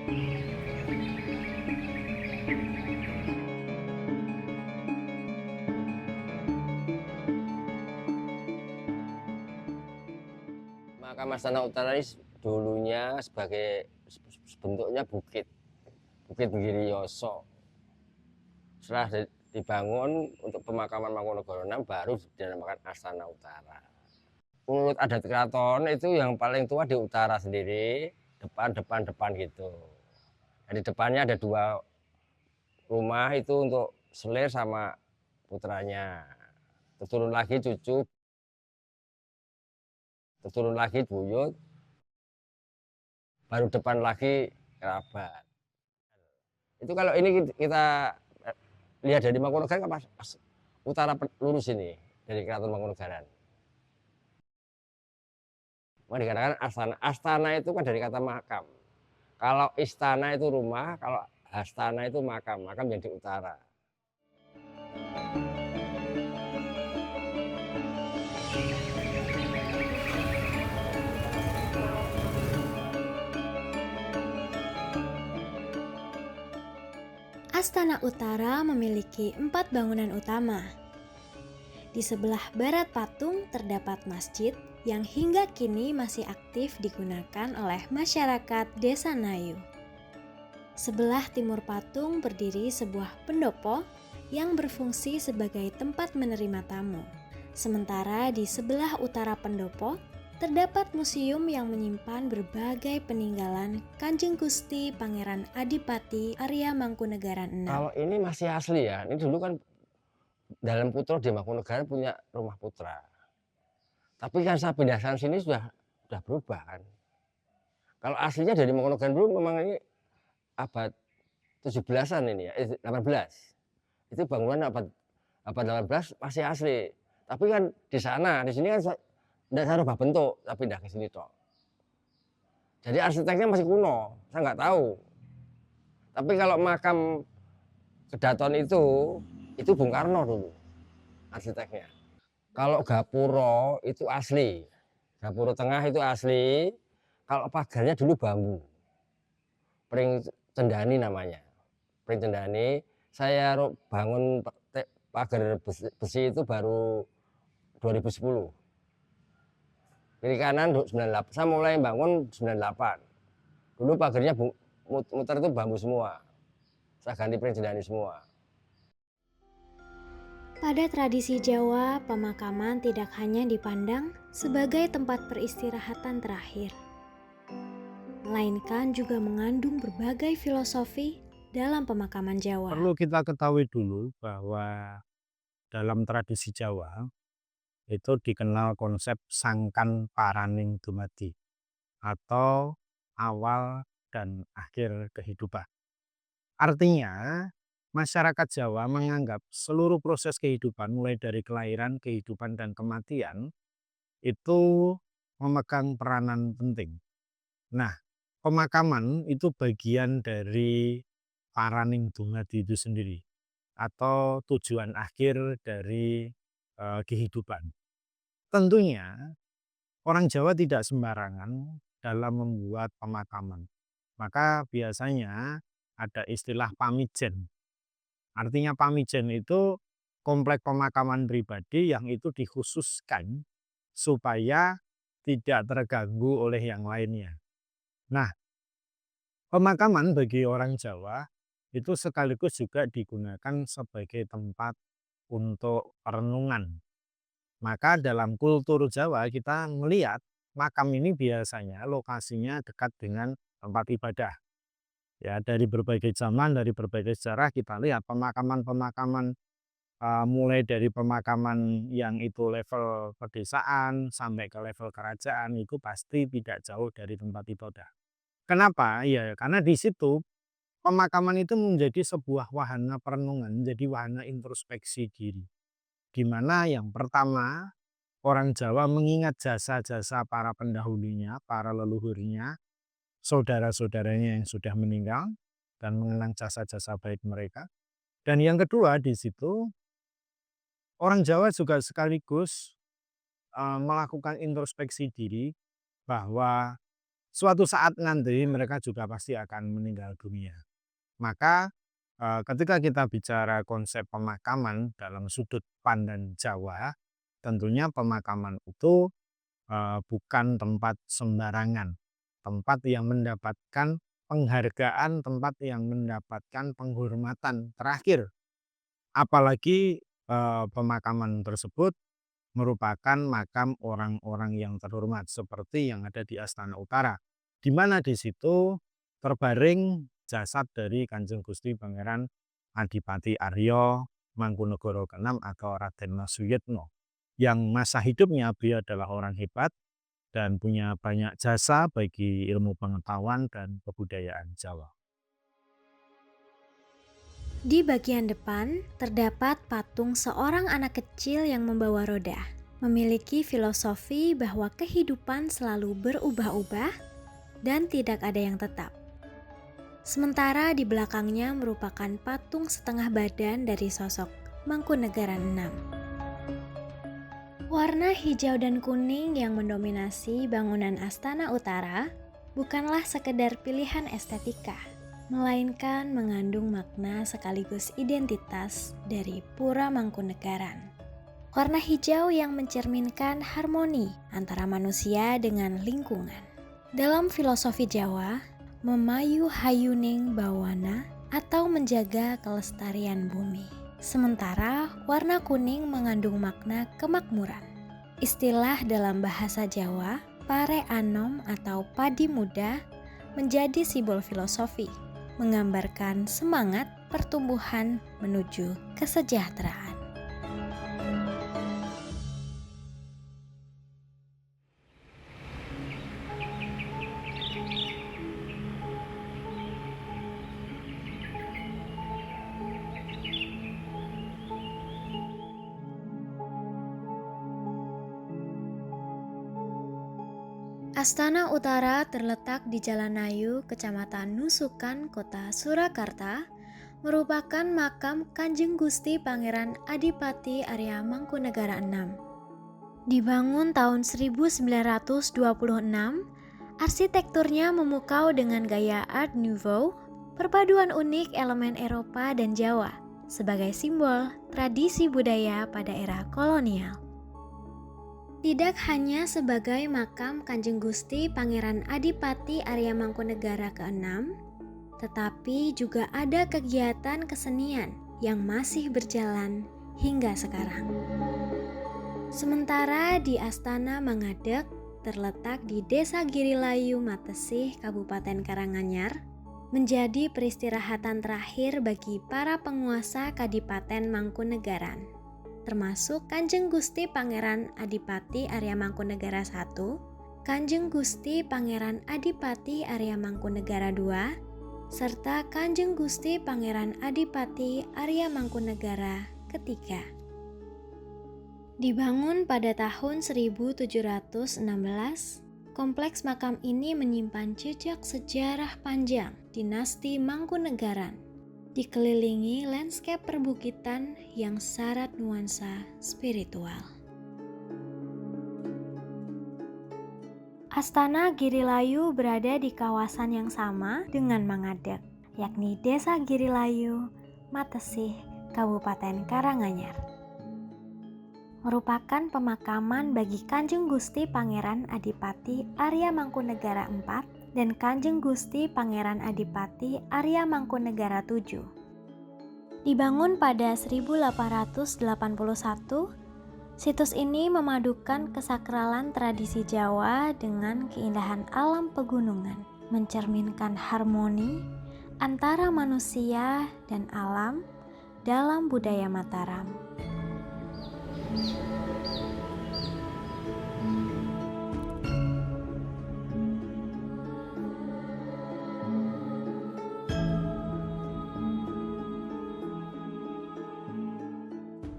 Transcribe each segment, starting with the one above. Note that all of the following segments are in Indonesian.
Makam Astana Utara ini dulunya sebagai bentuknya bukit, Bukit Giriyoso. Setelah dibangun untuk pemakaman Mangkunagaran VI baru dinamakan Astana Utara. Menurut adat keraton itu yang paling tua di utara sendiri, depan gitu. Jadi depannya ada 2 rumah itu untuk Selir sama putranya. Turun lagi cucu, turun lagi buyut, baru depan lagi kerabat. Itu kalau ini kita lihat dari Mangkunagaran kan pas utara lurus ini dari Keraton Mangkunagaran. Dikatakan astana. Astana itu kan dari kata makam. Kalau istana itu rumah, kalau hastana itu makam, makam yang di utara. Astana Utara memiliki 4 bangunan utama. Di sebelah barat patung terdapat masjid yang hingga kini masih aktif digunakan oleh masyarakat Desa Nayu. Sebelah timur patung berdiri sebuah pendopo yang berfungsi sebagai tempat menerima tamu. Sementara di sebelah utara pendopo terdapat museum yang menyimpan berbagai peninggalan Kanjeng Gusti Pangeran Adipati Arya Mangkunagaran VI. Kalau ini masih asli ya, ini dulu kan dalam Putro di Mangkunagaran punya rumah putra. Tapi kan saya pindah sana sini sudah berubah kan. Kalau aslinya dari Mangkunagaran dulu memang ini abad 17-an ini ya, 18. Itu bangunan abad 18 masih asli. Tapi kan di sana, di sini kan tidak saya rubah bentuk, tapi pindah ke sini toh. Jadi arsiteknya masih kuno, saya nggak tahu. Tapi kalau makam Kedaton itu Bung Karno dulu arsiteknya. Kalau Gapuro itu asli, Gapuro tengah itu asli. Kalau pagarnya dulu bambu, Pring Cendani namanya. Pring Cendani, saya bangun pagar besi itu baru 2010. Kiri kanan 98. Saya mulai bangun 98. Dulu pagarnya muter itu bambu semua. Saya ganti Pring Cendani semua. Pada tradisi Jawa, pemakaman tidak hanya dipandang sebagai tempat peristirahatan terakhir, melainkan juga mengandung berbagai filosofi dalam pemakaman Jawa. Perlu kita ketahui dulu bahwa dalam tradisi Jawa itu dikenal konsep sangkan paraning dumadi atau awal dan akhir kehidupan. Artinya, masyarakat Jawa menganggap seluruh proses kehidupan mulai dari kelahiran, kehidupan, dan kematian itu memegang peranan penting. Nah, pemakaman itu bagian dari paraning dumadi itu sendiri atau tujuan akhir dari kehidupan. Tentunya orang Jawa tidak sembarangan dalam membuat pemakaman. Maka biasanya ada istilah pamijen. Artinya pamijen itu komplek pemakaman pribadi yang itu dikhususkan supaya tidak terganggu oleh yang lainnya. Nah, pemakaman bagi orang Jawa itu sekaligus juga digunakan sebagai tempat untuk perenungan. Maka dalam kultur Jawa kita melihat makam ini biasanya lokasinya dekat dengan tempat ibadah. Ya, dari berbagai zaman, dari berbagai sejarah kita lihat pemakaman-pemakaman mulai dari pemakaman yang itu level pedesaan sampai ke level kerajaan itu pasti tidak jauh dari tempat ibadah. Kenapa? Ya, karena di situ pemakaman itu menjadi sebuah wahana perenungan, menjadi wahana introspeksi diri. Di mana yang pertama, orang Jawa mengingat jasa-jasa para pendahulunya, para leluhurnya, saudara-saudaranya yang sudah meninggal, dan mengenang jasa-jasa baik mereka. Dan yang kedua di situ, orang Jawa juga sekaligus melakukan introspeksi diri bahwa suatu saat nanti mereka juga pasti akan meninggal dunia. Maka ketika kita bicara konsep pemakaman dalam sudut pandang Jawa, tentunya pemakaman itu bukan tempat sembarangan, tempat yang mendapatkan penghargaan, tempat yang mendapatkan penghormatan terakhir. Apalagi pemakaman tersebut merupakan makam orang-orang yang terhormat seperti yang ada di Astana Utara, di mana di situ terbaring jasad dari Kanjeng Gusti Pangeran Adipati Arya Mangkunegara ke-6 atau Raden Mas Suyitno, yang masa hidupnya beliau adalah orang hebat dan punya banyak jasa bagi ilmu pengetahuan dan kebudayaan Jawa. Di bagian depan terdapat patung seorang anak kecil yang membawa roda, memiliki filosofi bahwa kehidupan selalu berubah-ubah dan tidak ada yang tetap. Sementara di belakangnya merupakan patung setengah badan dari sosok Mangkunegara VI. Warna hijau dan kuning yang mendominasi bangunan Astana Utara bukanlah sekedar pilihan estetika, melainkan mengandung makna sekaligus identitas dari Pura Mangkunegaran. Warna hijau yang mencerminkan harmoni antara manusia dengan lingkungan. Dalam filosofi Jawa, memayu hayuning bawana atau menjaga kelestarian bumi. Sementara warna kuning mengandung makna kemakmuran. Istilah dalam bahasa Jawa, pare anom atau padi muda, menjadi simbol filosofi, menggambarkan semangat pertumbuhan menuju kesejahteraan. Astana Utara terletak di Jalan Ayu, Kecamatan Nusukan, Kota Surakarta, merupakan makam Kanjeng Gusti Pangeran Adipati Arya Mangkunegara VI. Dibangun tahun 1926, arsitekturnya memukau dengan gaya Art Nouveau, perpaduan unik elemen Eropa dan Jawa, sebagai simbol tradisi budaya pada era kolonial. Tidak hanya sebagai makam Kanjeng Gusti Pangeran Adipati Arya Mangkunegara ke-6, tetapi juga ada kegiatan kesenian yang masih berjalan hingga sekarang. Sementara di Astana Mangadeg, terletak di Desa Girilayu Matesih, Kabupaten Karanganyar, menjadi peristirahatan terakhir bagi para penguasa Kadipaten Mangkunegaran, termasuk Kanjeng Gusti Pangeran Adipati Arya Mangkunegara I, Kanjeng Gusti Pangeran Adipati Arya Mangkunegara II, serta Kanjeng Gusti Pangeran Adipati Arya Mangkunegara III. Dibangun pada tahun 1716, kompleks makam ini menyimpan jejak sejarah panjang dinasti Mangkunegaran, dikelilingi lanskap perbukitan yang syarat nuansa spiritual. Astana Girilayu berada di kawasan yang sama dengan Mangadeg, yakni Desa Girilayu, Matesih, Kabupaten Karanganyar. Merupakan pemakaman bagi Kanjeng Gusti Pangeran Adipati Arya Mangkunegara IV dan Kanjeng Gusti Pangeran Adipati Arya Mangkunegara VII. Dibangun pada 1881, situs ini memadukan kesakralan tradisi Jawa dengan keindahan alam pegunungan, mencerminkan harmoni antara manusia dan alam dalam budaya Mataram.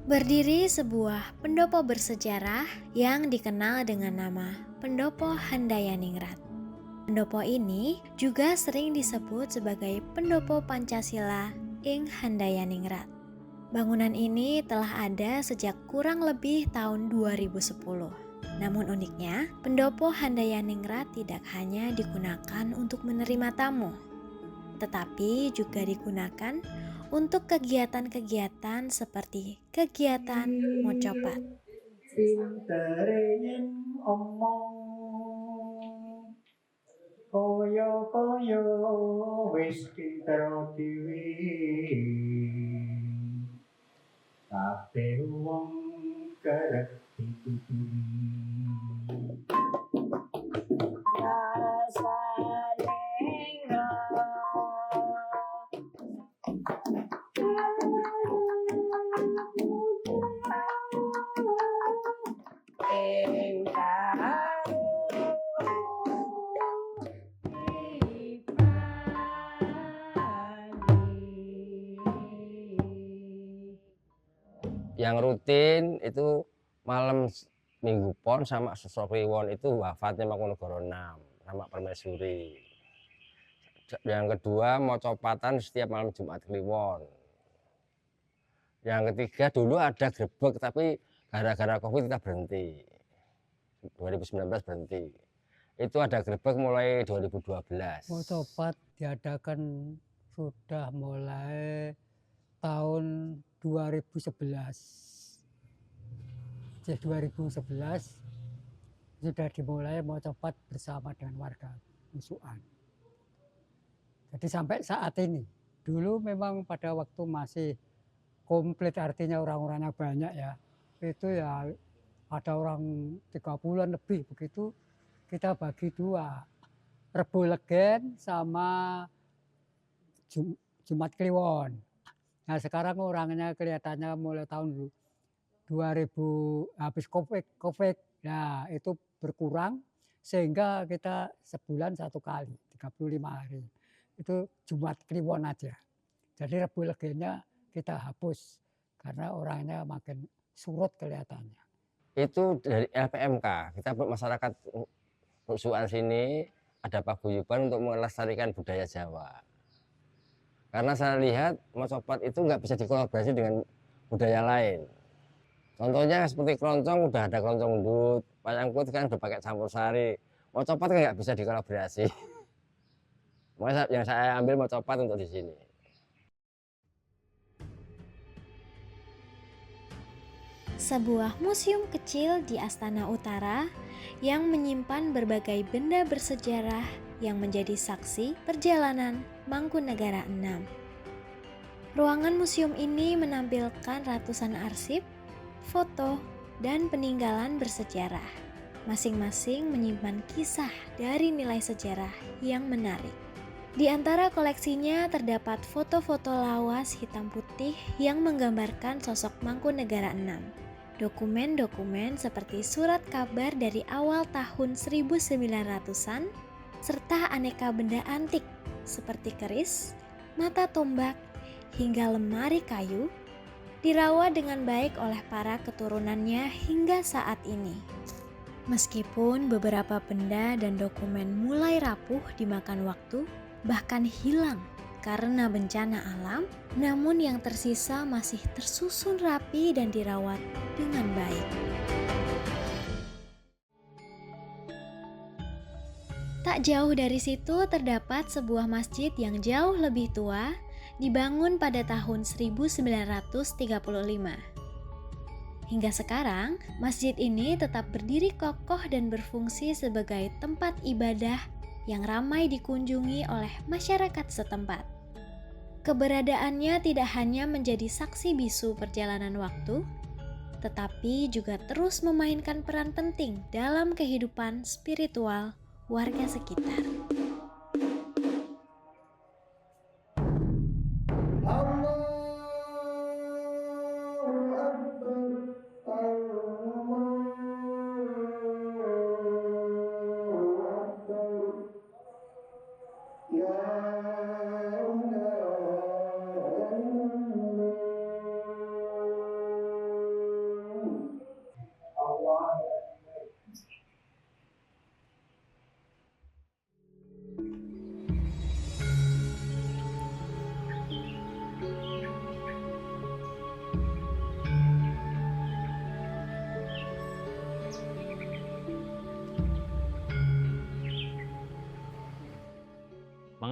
Berdiri sebuah pendopo bersejarah yang dikenal dengan nama Pendopo Handayaningrat. Pendopo ini juga sering disebut sebagai Pendopo Pancasila ing Handayaningrat. Bangunan ini telah ada sejak kurang lebih tahun 2010. Namun uniknya, pendopo Handayaningrat tidak hanya digunakan untuk menerima tamu, tetapi juga digunakan untuk kegiatan-kegiatan seperti kegiatan mocopat. Pintere yen omong kaya-kaya wis pinter dhewe kabeh wong kerep dituturi rasaning Yang rutin itu malam Minggu Pon sama Sosok Kliwon itu wafatnya Mangkunegara 6 sama Permaisuri. Yang kedua mocopatan setiap malam Jumat Kliwon. Yang ketiga dulu ada grebek tapi gara-gara Covid kita berhenti. 2019 berhenti. Itu ada grebek mulai 2012. Mocopat diadakan sudah mulai tahun 2011. Sejak 2011 sudah dimulai mocopat bersama dengan warga Musuhan. Jadi sampai saat ini, dulu memang pada waktu masih komplit artinya orang-orangnya banyak ya, itu ya ada orang 30-an lebih begitu, kita bagi dua, Rebo Legen sama Jumat Kliwon. Nah sekarang orangnya kelihatannya mulai tahun 2000 habis COVID, nah itu berkurang sehingga kita sebulan satu kali 35 hari itu Jumat Kliwon aja. Jadi Rebo Legennya kita hapus karena orangnya makin surut kelihatannya. Itu dari LPMK, kita masyarakat Musuhan sini ada paguyuban untuk melestarikan budaya Jawa. Karena saya lihat mocopat itu nggak bisa dikolaborasi dengan budaya lain. Contohnya seperti keroncong udah ada keroncong ndut, wayang kulit kan udah pakai campur sari. Mocopat kan nggak bisa dikolaborasi. Makanya yang saya ambil mocopat untuk di sini. Sebuah museum kecil di Astana Utara yang menyimpan berbagai benda bersejarah yang menjadi saksi perjalanan Mangkunegara 6. Ruangan museum ini menampilkan ratusan arsip, foto, dan peninggalan bersejarah. Masing-masing menyimpan kisah dari nilai sejarah yang menarik. Di antara koleksinya terdapat foto-foto lawas hitam putih yang menggambarkan sosok Mangkunegara 6. Dokumen-dokumen seperti surat kabar dari awal tahun 1900-an, serta aneka benda antik seperti keris, mata tombak, hingga lemari kayu, dirawat dengan baik oleh para keturunannya hingga saat ini. Meskipun beberapa benda dan dokumen mulai rapuh dimakan waktu, bahkan hilang karena bencana alam, namun yang tersisa masih tersusun rapi dan dirawat dengan baik. Tak jauh dari situ terdapat sebuah masjid yang jauh lebih tua, dibangun pada tahun 1935. Hingga sekarang, masjid ini tetap berdiri kokoh dan berfungsi sebagai tempat ibadah yang ramai dikunjungi oleh masyarakat setempat. Keberadaannya tidak hanya menjadi saksi bisu perjalanan waktu, tetapi juga terus memainkan peran penting dalam kehidupan spiritual warga sekitar.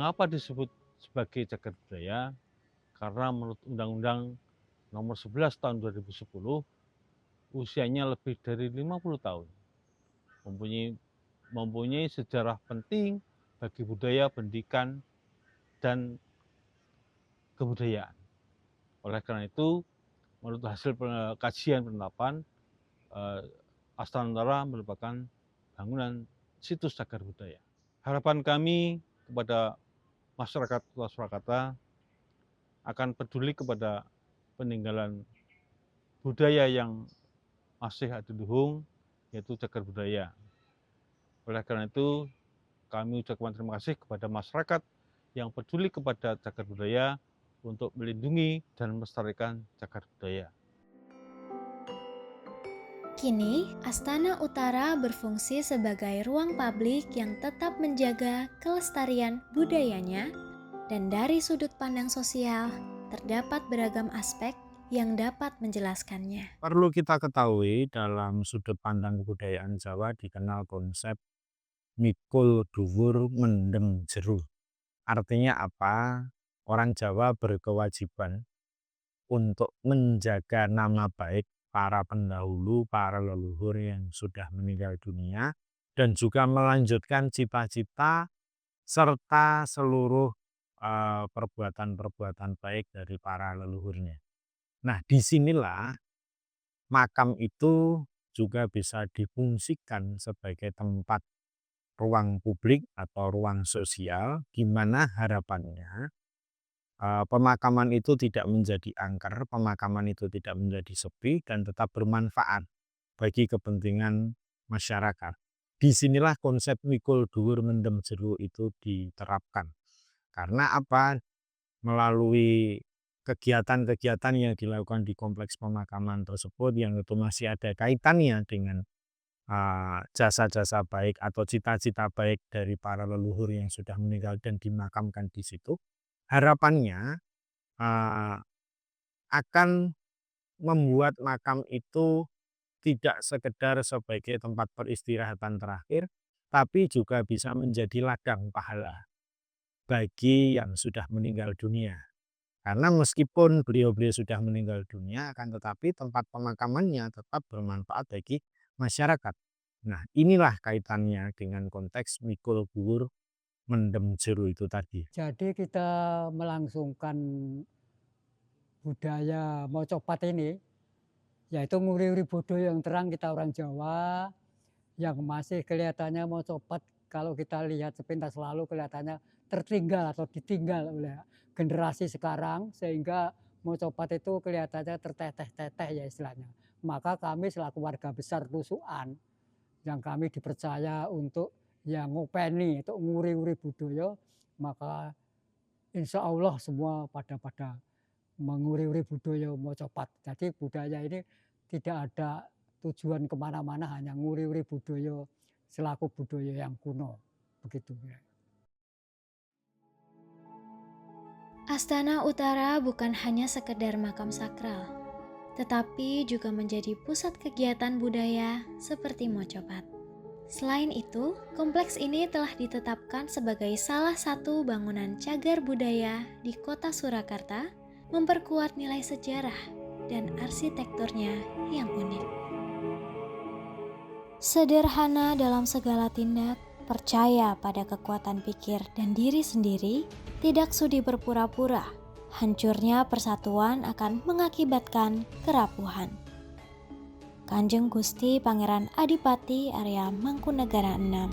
Mengapa disebut sebagai cagar budaya? Karena menurut Undang-Undang Nomor 11 Tahun 2010, usianya lebih dari 50 tahun. Mempunyai sejarah penting bagi budaya, pendidikan, dan kebudayaan. Oleh karena itu, menurut hasil kajian penetapan, Astana Utara merupakan bangunan situs cagar budaya. Harapan kami kepada masyarakat Kota Surakarta akan peduli kepada peninggalan budaya yang masih adiluhung, yaitu cagar budaya. Oleh karena itu, kami ucapkan terima kasih kepada masyarakat yang peduli kepada cagar budaya untuk melindungi dan melestarikan cagar budaya. Kini, Astana Utara berfungsi sebagai ruang publik yang tetap menjaga kelestarian budayanya, dan dari sudut pandang sosial, terdapat beragam aspek yang dapat menjelaskannya. Perlu kita ketahui dalam sudut pandang kebudayaan Jawa dikenal konsep mikul dhuwur mendem jero. Artinya apa? Orang Jawa berkewajiban untuk menjaga nama baik para pendahulu, para leluhur yang sudah meninggal dunia, dan juga melanjutkan cita-cita serta seluruh perbuatan-perbuatan baik dari para leluhurnya. Nah, disinilah makam itu juga bisa difungsikan sebagai tempat ruang publik atau ruang sosial, di mana harapannya pemakaman itu tidak menjadi angker, pemakaman itu tidak menjadi sepi, dan tetap bermanfaat bagi kepentingan masyarakat. Disinilah konsep mikul dhuwur mendem jero itu diterapkan. Karena apa? Melalui kegiatan-kegiatan yang dilakukan di kompleks pemakaman tersebut yang itu masih ada kaitannya dengan jasa-jasa baik atau cita-cita baik dari para leluhur yang sudah meninggal dan dimakamkan di situ, harapannya akan membuat makam itu tidak sekedar sebagai tempat peristirahatan terakhir, tapi juga bisa menjadi ladang pahala bagi yang sudah meninggal dunia. Karena meskipun beliau-beliau sudah meninggal dunia, akan tetapi tempat pemakamannya tetap bermanfaat bagi masyarakat. Nah, inilah kaitannya dengan konteks mikul dhuwur mendem jero itu tadi. Jadi kita melangsungkan budaya mocopat ini, yaitu nguri-uri bodoh yang terang kita orang Jawa, yang masih kelihatannya mocopat kalau kita lihat sepintas lalu kelihatannya tertinggal atau ditinggal oleh generasi sekarang, sehingga mocopat itu kelihatannya terteteh-teteh ya istilahnya. Maka kami selaku warga besar Tusukan, yang kami dipercaya untuk yang ngopeni, untuk nguri-uri budaya, maka insya Allah semua pada menguri-uri budaya mocopat. Jadi budaya ini tidak ada tujuan kemana-mana, hanya nguri-uri budaya selaku budaya yang kuno. Begitu ya. Astana Utara bukan hanya sekedar makam sakral, tetapi juga menjadi pusat kegiatan budaya seperti mocopat. Selain itu, kompleks ini telah ditetapkan sebagai salah satu bangunan cagar budaya di Kota Surakarta, memperkuat nilai sejarah dan arsitekturnya yang unik. Sederhana dalam segala tindak, percaya pada kekuatan pikir dan diri sendiri, tidak sudi berpura-pura. Hancurnya persatuan akan mengakibatkan kerapuhan. Kanjeng Gusti Pangeran Adipati Arya Mangkunegara VI